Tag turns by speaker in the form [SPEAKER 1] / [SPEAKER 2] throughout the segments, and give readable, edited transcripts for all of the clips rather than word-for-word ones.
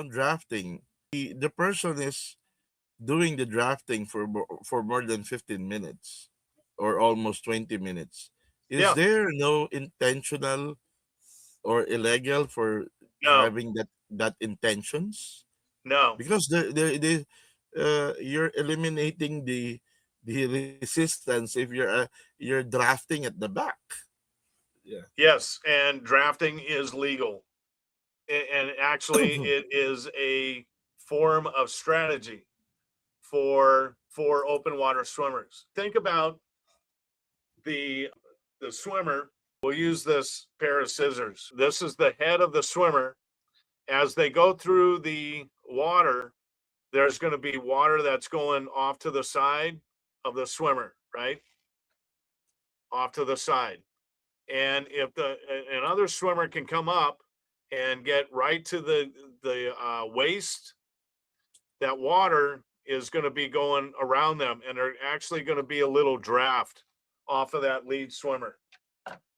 [SPEAKER 1] drafting. The person is doing the drafting for for more than 15 minutes or almost 20 minutes. Is
[SPEAKER 2] Yeah,
[SPEAKER 1] there no intentional or illegal for
[SPEAKER 2] no,
[SPEAKER 1] having that intentions?
[SPEAKER 2] no.
[SPEAKER 1] Because you're eliminating the resistance if you're drafting at the back. Yeah.
[SPEAKER 2] Yes, and drafting is legal. And actually it is a form of strategy for open water swimmers. Think about the the swimmer. We'll use this pair of scissors. This is the head of the swimmer. As they go through the water, there's going to be water that's going off to the side of the swimmer, right? Off to the side. And if another swimmer can come up and get right to the waist, that water is going to be going around them, and they're actually going to be a little draft off of that lead swimmer.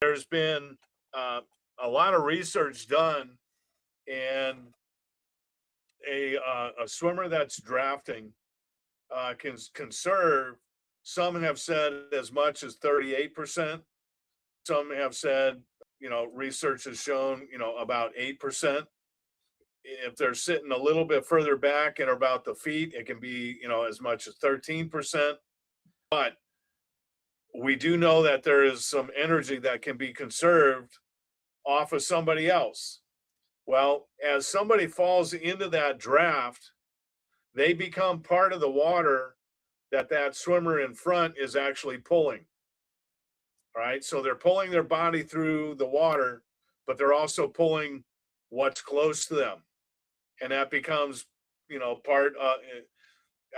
[SPEAKER 2] There's been uh, a lot of research done, and a swimmer that's drafting can conserve. Some have said as much as 38%. Some have said, research has shown, about 8%. If they're sitting a little bit further back and about the feet, it can be, as much as 13%. But we do know that there is some energy that can be conserved off of somebody else. Well, as somebody falls into that draft, they become part of the water that swimmer in front is actually pulling. All right. So they're pulling their body through the water, but they're also pulling what's close to them. And that becomes, part.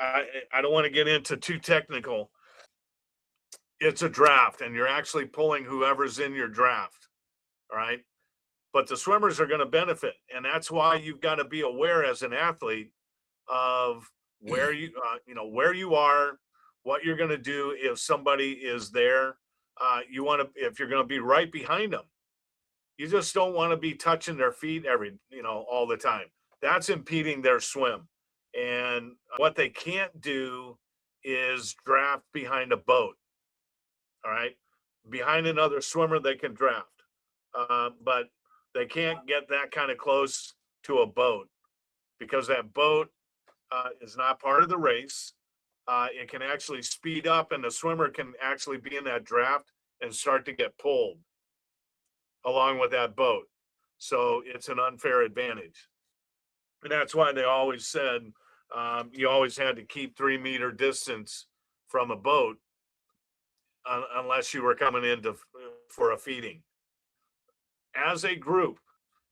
[SPEAKER 2] I don't want to get into too technical. It's a draft, and you're actually pulling whoever's in your draft. All right. But the swimmers are going to benefit. And that's why you've got to be aware as an athlete of where you are, what you're going to do if somebody is there. You want to, if you're going to be right behind them, you just don't want to be touching their feet all the time. That's impeding their swim. And what they can't do is draft behind a boat. All right. Behind another swimmer, they can draft, but they can't get that kind of close to a boat because that boat is not part of the race. It can actually speed up, and the swimmer can actually be in that draft and start to get pulled along with that boat. So it's an unfair advantage. And that's why they always said you always had to keep 3 meter distance from a boat unless you were coming in for a feeding. As a group,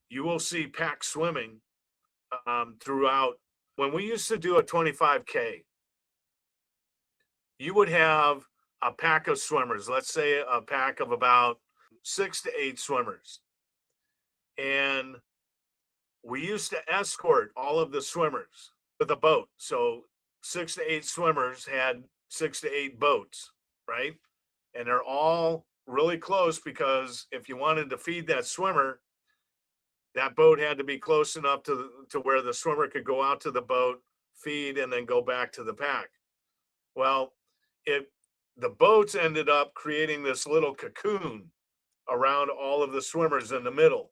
[SPEAKER 2] you will see pack swimming throughout. When we used to do a 25K, you would have a pack of swimmers, let's say a pack of about 6 to 8 swimmers. And we used to escort all of the swimmers with a boat. So 6 to 8 swimmers had 6 to 8 boats, right? And they're all really close because if you wanted to feed that swimmer, that boat had to be close enough to where the swimmer could go out to the boat, feed, and then go back to the pack. Well, it the boats ended up creating this little cocoon around all of the swimmers in the middle.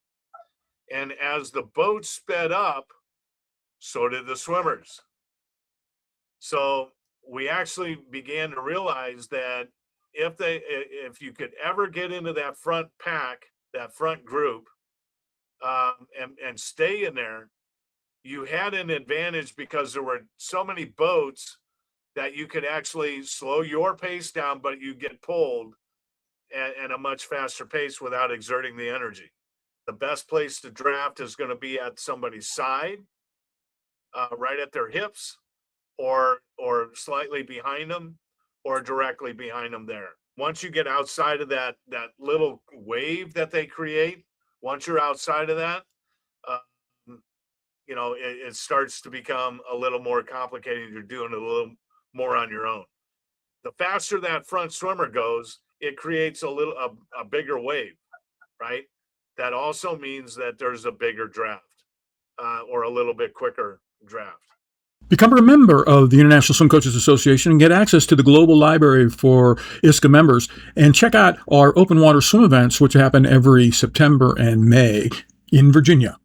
[SPEAKER 2] And as the boat sped up, so did the swimmers. So we actually began to realize that if you could ever get into that front pack, that front group, and stay in there, you had an advantage because there were so many boats that you could actually slow your pace down, but you get pulled at a much faster pace without exerting the energy. The best place to draft is going to be at somebody's side, right at their hips, or slightly behind them, or directly behind them there. Once you get outside of that little wave that they create, once you're outside of that, um, it starts to become a little more complicated. You're doing it a little more on your own. The faster that front swimmer goes, it creates a bigger wave, right? That also means that there's a bigger draft. or a little bit quicker draft.
[SPEAKER 3] Become a member of the International Swim Coaches Association and get access to the global library for ISCA members. And check out our open water swim events, which happen every September and May in Virginia.